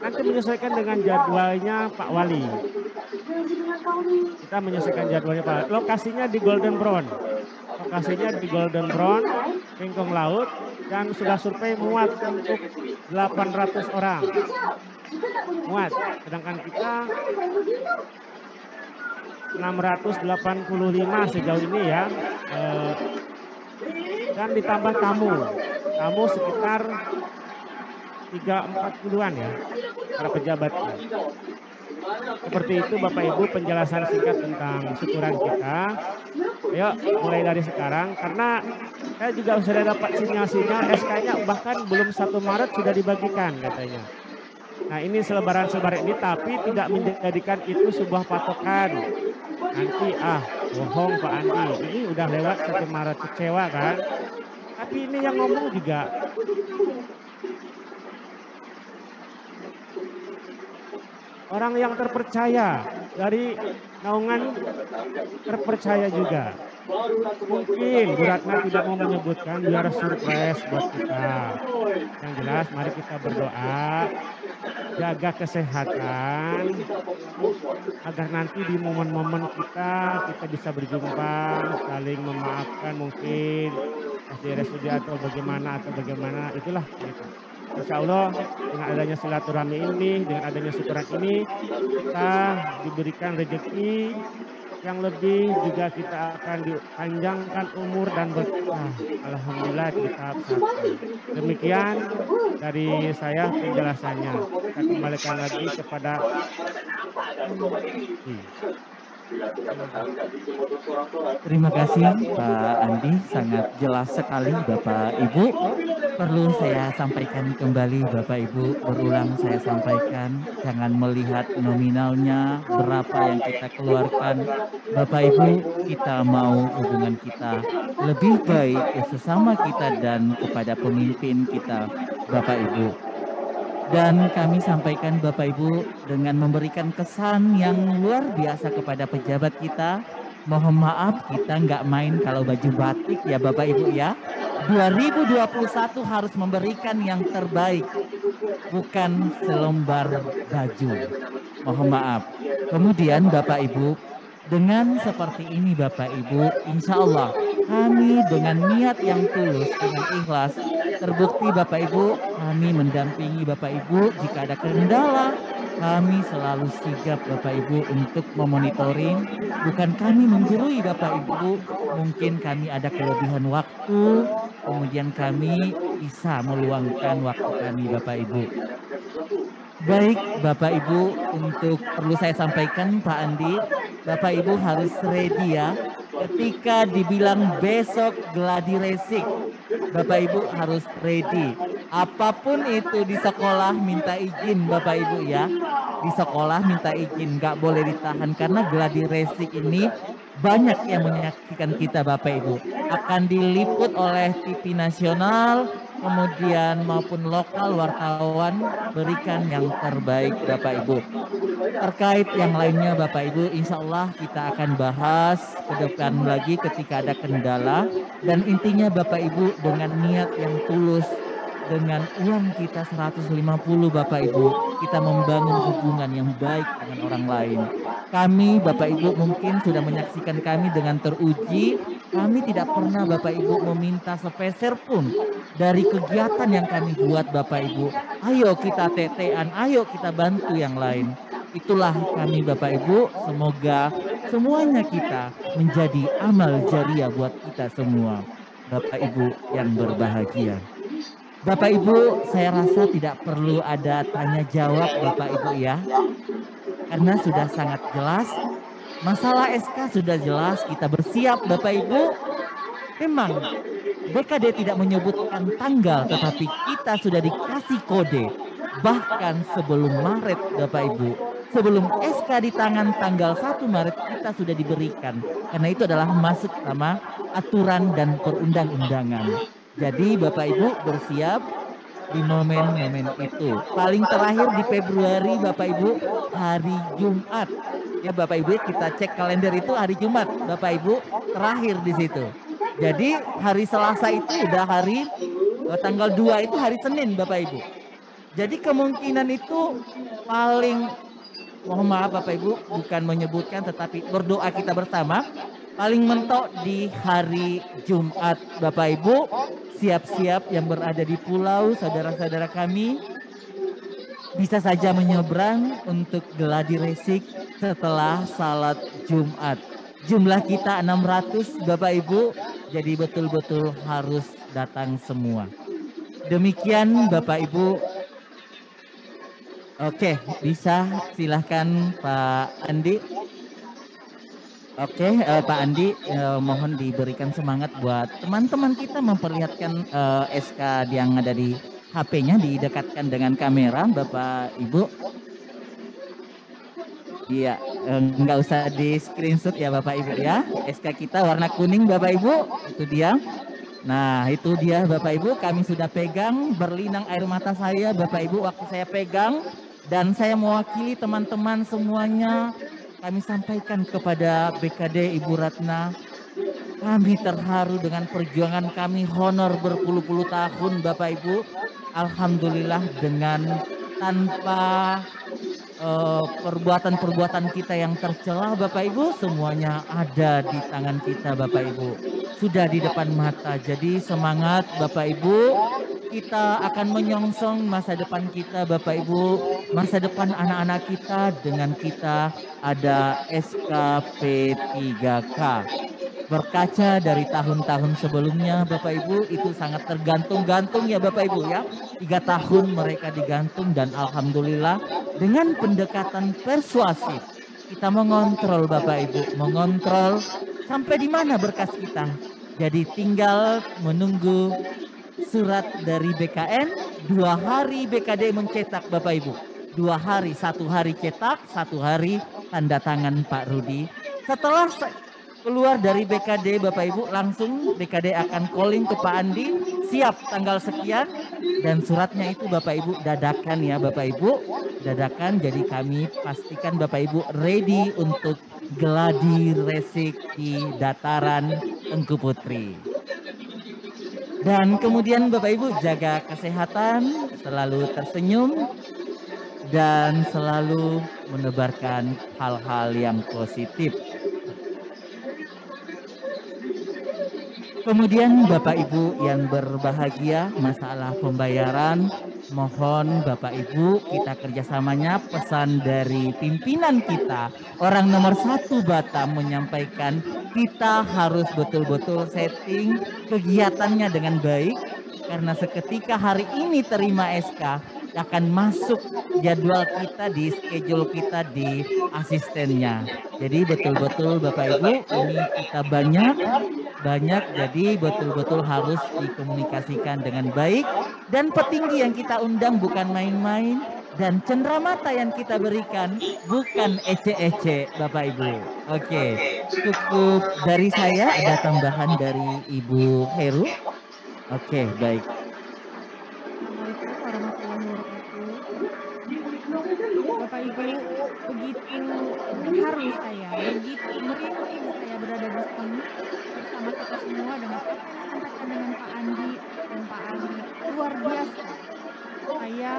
nanti menyesuaikan dengan jadwalnya Pak Wali. Kita menyesuaikan jadwalnya Pak Wali. Lokasinya di Golden Brown. Lingkung Laut, dan sudah survei muat untuk 800 orang. Muat, sedangkan kita 685 sejauh ini ya. Dan ditambah tamu sekitar 340-an ya, para pejabatnya. Seperti itu Bapak Ibu penjelasan singkat tentang syukuran kita. Ayo mulai dari sekarang, karena saya juga sudah dapat sinyal-sinyal SK-nya bahkan belum 1 Maret sudah dibagikan katanya. Nah ini selebaran ini tapi tidak menjadikan itu sebuah patokan. Nanti bohong Pak Andi, ini udah lewat 1 Maret, kecewa kan. Tapi ini yang ngomong juga orang yang terpercaya dari naungan terpercaya juga. Mungkin Bu Ratna tidak mau menyebutkan biar surprise buat kita. Yang jelas mari kita berdoa, jaga kesehatan, agar nanti di momen-momen kita bisa berjumpa, saling memaafkan mungkin di RSUD atau bagaimana, itulah gitu. Insya Allah dengan adanya silaturahmi ini, dengan adanya syukuran ini, kita diberikan rezeki yang lebih juga kita akan dipanjangkan umur dan berkah. Alhamdulillah di tahap 1. Demikian dari saya penjelasannya. Kita kembalikan lagi kepada MC. Terima kasih. Terima kasih Pak Andi, sangat jelas sekali Bapak Ibu. Perlu saya sampaikan kembali Bapak Ibu, berulang saya sampaikan, jangan melihat nominalnya berapa yang kita keluarkan. Bapak Ibu, kita mau hubungan kita lebih baik ke sesama kita dan kepada pemimpin kita Bapak Ibu. Dan kami sampaikan Bapak Ibu dengan memberikan kesan yang luar biasa kepada pejabat kita. Mohon maaf kita nggak main kalau baju batik ya Bapak Ibu ya. 2021 harus memberikan yang terbaik, bukan selembar baju. Mohon maaf. Kemudian Bapak Ibu, dengan seperti ini Bapak Ibu, insya Allah kami dengan niat yang tulus, dengan ikhlas, terbukti Bapak Ibu, kami mendampingi Bapak Ibu jika ada kendala, kami selalu sigap Bapak Ibu untuk memonitoring, bukan kami menggurui Bapak Ibu, mungkin kami ada kelebihan waktu, kemudian kami bisa meluangkan waktu kami Bapak Ibu. Baik Bapak Ibu, untuk perlu saya sampaikan Pak Andi, Bapak Ibu harus ready ya. Ketika dibilang besok gladi racing, Bapak Ibu harus ready. Apapun itu di sekolah minta izin Bapak Ibu ya. Di sekolah minta izin, nggak boleh ditahan karena gladi racing ini banyak yang menyaksikan kita Bapak Ibu. Akan diliput oleh TV nasional, kemudian maupun lokal wartawan, berikan yang terbaik Bapak Ibu. Terkait yang lainnya Bapak Ibu, insya Allah kita akan bahas ke depan lagi ketika ada kendala. Dan intinya Bapak Ibu dengan niat yang tulus, dengan uang kita 150 Bapak Ibu, kita membangun hubungan yang baik dengan orang lain. Kami Bapak Ibu mungkin sudah menyaksikan kami dengan teruji, kami tidak pernah Bapak Ibu meminta sepeser pun dari kegiatan yang kami buat Bapak Ibu. Ayo kita tetean, ayo kita bantu yang lain. Itulah kami Bapak Ibu, semoga semuanya kita menjadi amal jariah buat kita semua. Bapak Ibu yang berbahagia. Bapak Ibu, saya rasa tidak perlu ada tanya jawab Bapak Ibu ya. Karena sudah sangat jelas, masalah SK sudah jelas, kita bersiap Bapak Ibu. Memang BKD tidak menyebutkan tanggal, tetapi kita sudah dikasih kode. Bahkan sebelum Maret Bapak Ibu, sebelum SK di tangan tanggal 1 Maret kita sudah diberikan. Karena itu adalah masuk sama aturan dan perundang-undangan. Jadi Bapak Ibu bersiap di momen-momen itu. Paling terakhir di Februari Bapak Ibu hari Jumat. Ya Bapak Ibu, kita cek kalender itu hari Jumat Bapak Ibu, terakhir di situ. Jadi hari Selasa itu udah hari tanggal 2 itu hari Senin Bapak Ibu. Jadi kemungkinan itu paling, mohon maaf Bapak Ibu, bukan menyebutkan tetapi berdoa kita bersama, paling mentok di hari Jumat Bapak Ibu. Siap-siap yang berada di pulau, saudara-saudara kami bisa saja menyeberang untuk gladi racing setelah salat Jumat. Jumlah kita 600 Bapak Ibu, jadi betul-betul harus datang semua. Demikian Bapak Ibu. Oke, bisa silahkan Pak Andi. Oke, Pak Andi, mohon diberikan semangat buat teman-teman kita memperlihatkan SK yang ada di HP-nya, didekatkan dengan kamera, Bapak Ibu. Iya, nggak usah di screenshot ya Bapak Ibu ya. SK kita warna kuning Bapak Ibu, itu dia. Nah, itu dia Bapak Ibu, kami sudah pegang, berlinang air mata saya Bapak Ibu waktu saya pegang. Dan saya mewakili teman-teman semuanya, kami sampaikan kepada BKD Ibu Ratna, kami terharu dengan perjuangan kami, honor berpuluh-puluh tahun Bapak Ibu. Alhamdulillah dengan tanpa perbuatan-perbuatan kita yang tercela Bapak Ibu, semuanya ada di tangan kita Bapak Ibu. Sudah di depan mata, jadi semangat Bapak Ibu. Kita akan menyongsong masa depan kita Bapak Ibu masa depan anak-anak kita dengan kita ada SKP3K. Berkaca dari tahun-tahun sebelumnya Bapak Ibu itu sangat tergantung-gantung ya Bapak Ibu ya. 3 tahun mereka digantung dan alhamdulillah dengan pendekatan persuasif kita mengontrol Bapak Ibu, mengontrol sampai di mana berkas kita. Jadi tinggal menunggu surat dari BKN, 2 hari BKD mencetak Bapak Ibu. 2 hari, 1 hari cetak, 1 hari tanda tangan Pak Rudi. Setelah keluar dari BKD Bapak Ibu, langsung BKD akan calling ke Pak Andi, siap tanggal sekian, dan suratnya itu Bapak Ibu dadakan ya Bapak Ibu, dadakan. Jadi kami pastikan Bapak Ibu ready untuk gladi resik di dataran Tengku Putri. Dan kemudian Bapak Ibu jaga kesehatan, selalu tersenyum, dan selalu menebarkan hal-hal yang positif. Kemudian Bapak Ibu yang berbahagia, masalah pembayaran, mohon Bapak Ibu kita kerjasamanya, pesan dari pimpinan kita, orang nomor 1 Batam menyampaikan kita harus betul-betul setting kegiatannya dengan baik, karena seketika hari ini terima SK akan masuk jadwal kita di schedule kita di asistennya. Jadi betul-betul Bapak Ibu ini kita banyak, jadi betul-betul harus dikomunikasikan dengan baik, dan petinggi yang kita undang bukan main-main, dan cenderamata yang kita berikan bukan ece-ece Bapak Ibu. Oke, cukup dari saya. Ada tambahan dari Ibu Heru? Oke, baik. Assalamualaikum warahmatullahi wabarakatuh. Bapak Ibu, begitu terharu saya, begitu merinding saya berada di sini bersama kita semua dengan apa yang disampaikan dengan Pak Andi dan Pak Ali. Luar biasa. Saya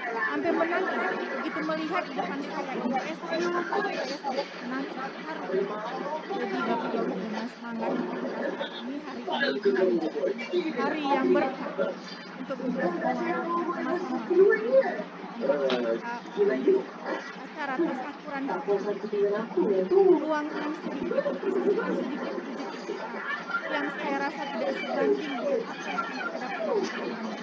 sampai menangis begitu melihat di depan saya itu SK. Saya sedikit menangis terharu. Jadi Bapak Ibu dengan semangat ini hari ini hari yang berkah untuk kita semua sama-sama kita untuk acara tasyakuran luangkan sedikit, sisihkan sedikit rezeki kita yang saya rasa tidak sebanding dengan apa yang kita dapatkan ke depannya.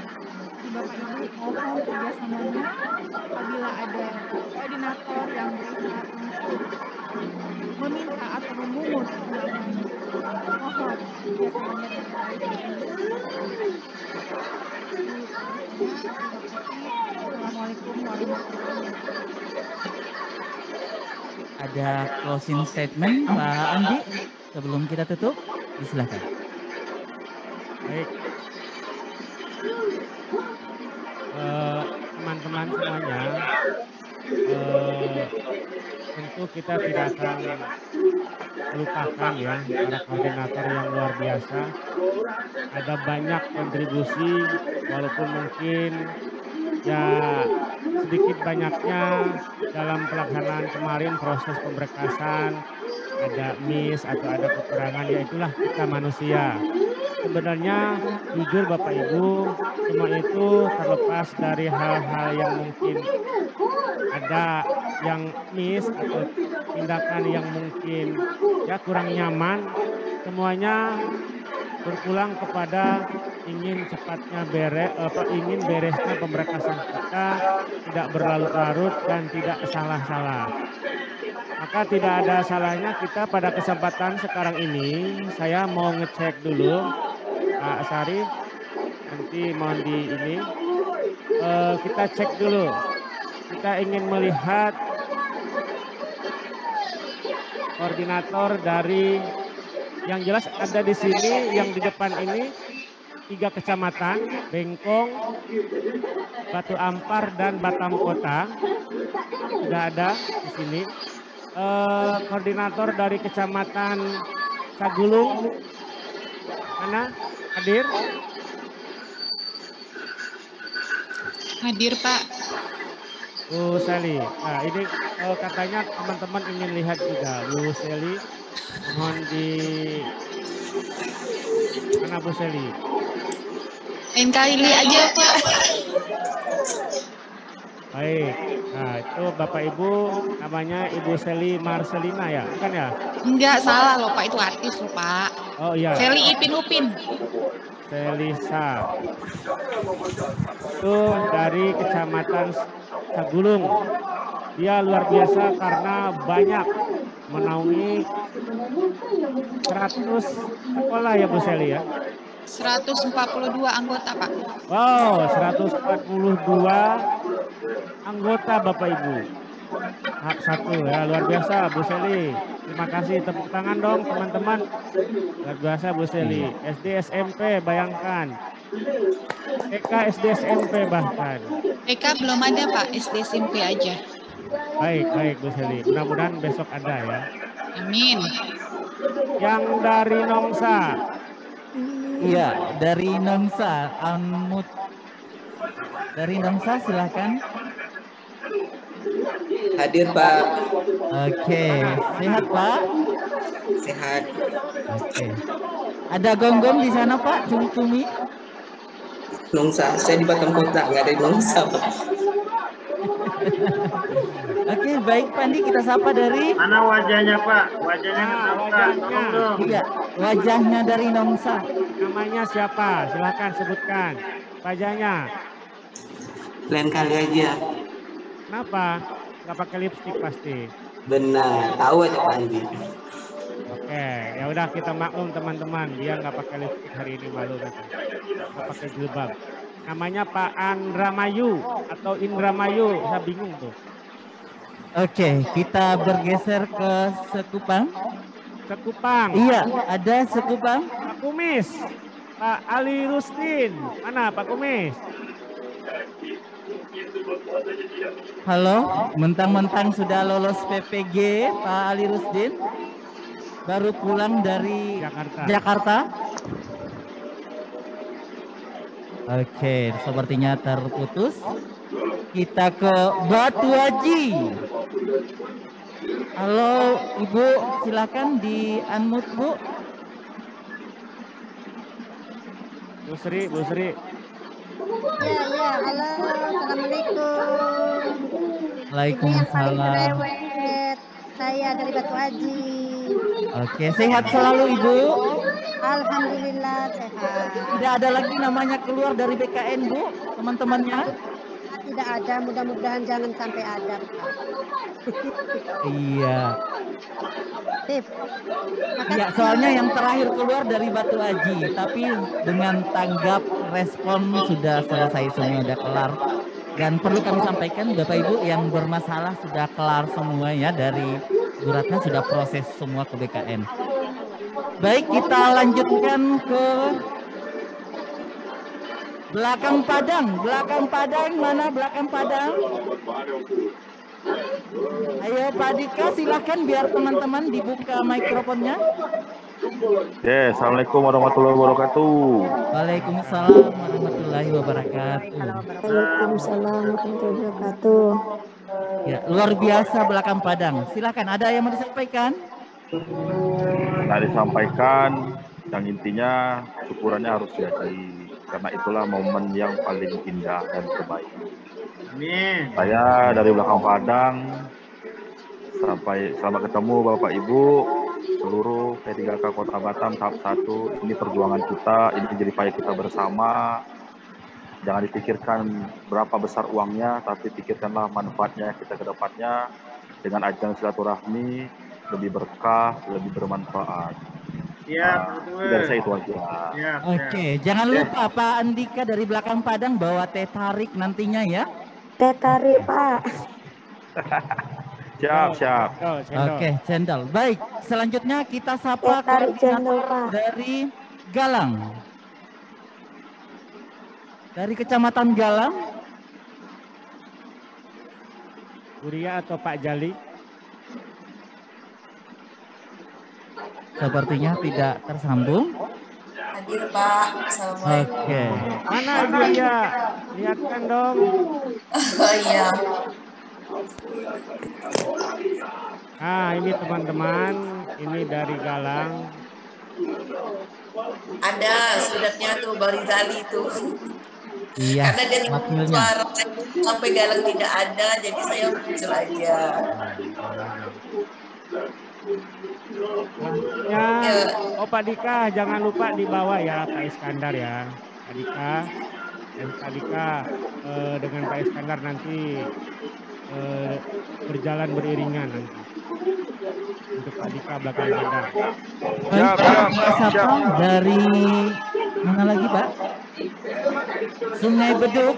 Jadi Bapak Ibu mohon kerjasamanya apabila ada koordinator yang berusaha untuk meminta atau memungut undangan, mohon kerjasamanya dengan baik. Assalamualaikum warahmatullahi wabarakatuh. Ada closing statement Pak Andi sebelum kita tutup? Silakan. Baik. Teman-teman semuanya, tentu kita tidak akan melupakan ya para koordinator yang luar biasa. Ada banyak kontribusi walaupun mungkin ya sedikit banyaknya dalam pelaksanaan kemarin proses pemberkasan ada miss atau ada kekurangan, ya itulah kita manusia. Sebenarnya jujur Bapak Ibu, semua itu terlepas dari hal-hal yang mungkin ada yang miss atau tindakan yang mungkin ya kurang nyaman, semuanya berpulang kepada ingin cepatnya ingin beresnya pemberkasan kita, tidak berlarut-larut dan tidak salah-salah. Maka tidak ada salahnya kita pada kesempatan sekarang ini, saya mau ngecek dulu Pak Sarif, nanti mohon di ini, kita cek dulu. Kita ingin melihat koordinator dari yang jelas ada di sini, yang di depan ini 3 kecamatan, Bengkong, Batu Ampar, dan Batam Kota. Sudah ada di sini. Koordinator dari kecamatan Sagulung, mana? Hadir? Hadir Pak. Bu Seli. Nah ini katanya teman-teman ingin lihat juga Bu Seli. Mohon di mana Bu Seli? Lain kali aja Pak. Baik. Nah, itu Bapak Ibu namanya Ibu Seli Marcelina ya, bukan ya? Enggak, salah loh Pak, itu artis loh Pak. Oh iya, Seli Ipin Upin. Selisa. Itu dari Kecamatan Sagulung. Dia luar biasa karena banyak menaungi 100 sekolah ya Bu Seli ya. 142 anggota Pak. Wow, 142 anggota Bapak Ibu. Hak satu ya, luar biasa Bu Seli. Terima kasih, tepuk tangan dong teman-teman. Luar biasa Bu Seli. SD SMP bayangkan. TK SD SMP bahkan. TK belum ada Pak, SD SMP aja. Baik Bu Seli. Mudah-mudahan besok ada ya. Amin. Yang dari Nongsa. Iya, dari Nongsa, Anmut. Dari Nongsa silahkan. Hadir Pak. Oke, sehat Pak? Sehat. Oke. Ada gonggong di sana Pak, cumi-cumi? Nongsa, saya di Batam Kota, nggak ada di Nongsa Pak. Oke, baik Pak Andi, kita sapa dari Mana wajahnya Pak? Wajahnya Nah, ketahuan. wajahnya. Tolong dong. iya, wajahnya dari Nongsa. Namanya siapa? Silahkan sebutkan. Wajahnya. Lain kali aja. Kenapa? Nggak pakai lipstik pasti. Benar, tahu aja Pak Andi. Oke, ya udah kita maklum teman-teman, dia nggak pakai lipstik hari ini, malu nanti. Nggak pakai jilbab. Namanya Pak Andramayu atau Indramayu, saya bingung tuh. Oke, kita bergeser ke Sekupang. Sekupang, Iya, ada Sekupang. Pak Kumis, Pak Ali Rusdin, mana Pak Kumis? Halo, mentang-mentang sudah lolos PPG, Pak Ali Rusdin. Baru pulang dari Jakarta. Oke, sepertinya terputus. Kita ke Batu Haji. Halo, Ibu, silakan di unmute, Bu. Bu Sri. Ya, halo, assalamualaikum. Waalaikumsalam. Ini yang paling cerewet, saya dari Batu Haji. Oke, sehat selalu Ibu. Alhamdulillah sehat. Tidak ada lagi namanya keluar dari BKN, Bu, teman-temannya. Tidak ada, mudah-mudahan jangan sampai ada. Iya. Sip. Ya, soalnya yang terakhir keluar dari Batu Haji, tapi dengan tanggap respon sudah selesai semua, sudah kelar. Dan perlu kami sampaikan Bapak Ibu yang bermasalah sudah kelar semua ya, dari Bu Ratna sudah proses semua ke BKN. Baik, kita lanjutkan ke Belakang Padang, mana Belakang Padang? Ayo Pak Dika, silahkan biar teman-teman dibuka mikrofonnya. Oke, Assalamualaikum warahmatullahi wabarakatuh. Waalaikumsalam warahmatullahi wabarakatuh. Waalaikumsalam warahmatullahi wabarakatuh. Ya, luar biasa Belakang Padang. Silahkan, ada yang mau disampaikan? Nah, disampaikan yang intinya syukurannya harus dihargai karena itulah momen yang paling indah dan terbaik. Amin. Saya dari Belakang Padang, selamat ketemu Bapak Ibu, seluruh P3K Kota Batam tahap 1. Ini perjuangan kita, ini jadi payah kita bersama. Jangan dipikirkan berapa besar uangnya, tapi pikirkanlah manfaatnya kita ke depannya dengan ajang silaturahmi, lebih berkah, lebih bermanfaat. Iya, betul. Dari saya itu aja. Iya, Oke, jangan lupa Pak Andika dari Belakang Padang bawa teh tarik nantinya ya. Teh tarik, Pak. Siap. Oke, cendol. Baik, selanjutnya kita sapa Teh tarik cendol, koordinator Pak. dari Galang. Dari Kecamatan Galang. Buria atau Pak Jali? Sepertinya tidak tersambung. Hadir Pak, Assalamualaikum. Oke. Mana Buria? Lihatkan dong. Oh iya. Nah, ini teman-teman, ini dari Galang. Ada suratnya tuh Bang Rizali tuh. Iya, Karena dia wakilnya. suara sampai Galang tidak ada, jadi saya muncul aja. Selanjutnya, oh Pak Dika jangan lupa dibawa ya Pak Iskandar ya. Pak Dika, Pak Dika dengan Pak Iskandar nanti berjalan beriringan nanti. Untuk Pak Dika belakang ada. Baik, Pak Sapa dari mana lagi Pak? Sungai Beduk.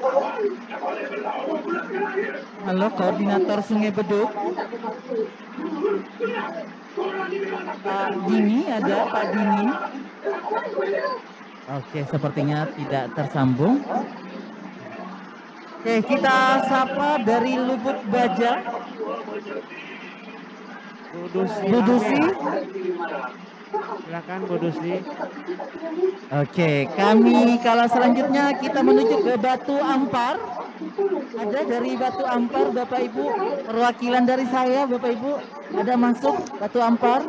Halo, koordinator Sungai Beduk. Pak Dini ada, Pak Dini. Oke, sepertinya tidak tersambung. Oke, kita sapa dari Lubuk Baja. Bu Dusi. Silakan Bu Dusi. Oke, kami kalau selanjutnya kita menuju ke Batu Ampar. Ada dari Batu Ampar, Bapak Ibu, perwakilan dari saya, Bapak Ibu, ada masuk Batu Ampar.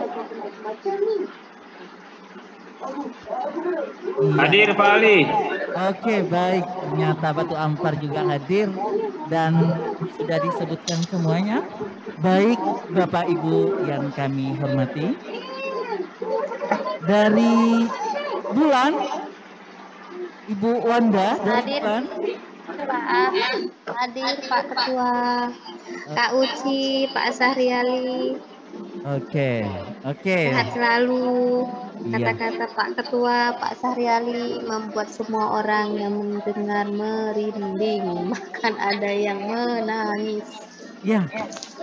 Iya. Hadir Pak Ali. Oke, baik. Ternyata Batu Ampar juga hadir dan sudah disebutkan semuanya. Baik, Bapak Ibu yang kami hormati. Dari Bulan, Ibu Wanda dari Bulan. Hadir Pak Ketua, Kak Uci, Pak Sahriali. Oke. Sehat selalu. Iya. Kata-kata Pak Ketua, Pak Sahriali membuat semua orang yang mendengar merinding, bahkan ada yang menangis. Ya,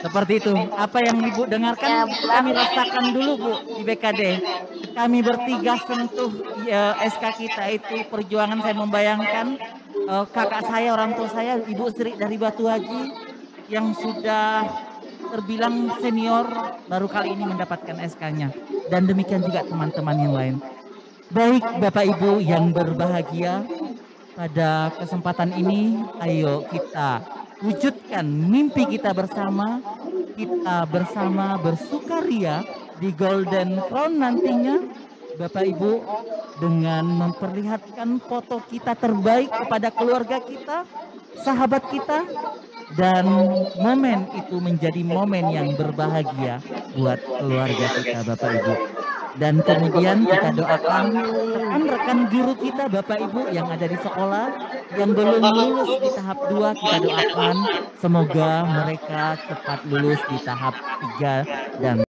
seperti itu. Apa yang Ibu dengarkan kami rasakan dulu Bu di BKD. Kami bertiga sentuh SK kita itu perjuangan. Saya membayangkan kakak saya, orang tua saya, Ibu Sri dari Batu Haji yang sudah terbilang senior baru kali ini mendapatkan SK-nya. Dan demikian juga teman-teman yang lain. Baik Bapak Ibu yang berbahagia, pada kesempatan ini ayo kita wujudkan mimpi kita bersama. Kita bersama bersukaria di Golden Crown nantinya Bapak Ibu, dengan memperlihatkan foto kita terbaik kepada keluarga kita, sahabat kita, dan momen itu menjadi momen yang berbahagia buat keluarga kita Bapak Ibu. Dan kemudian kita doakan rekan-rekan guru kita Bapak Ibu yang ada di sekolah yang belum lulus di tahap 2, kita doakan semoga mereka cepat lulus di tahap 3 dan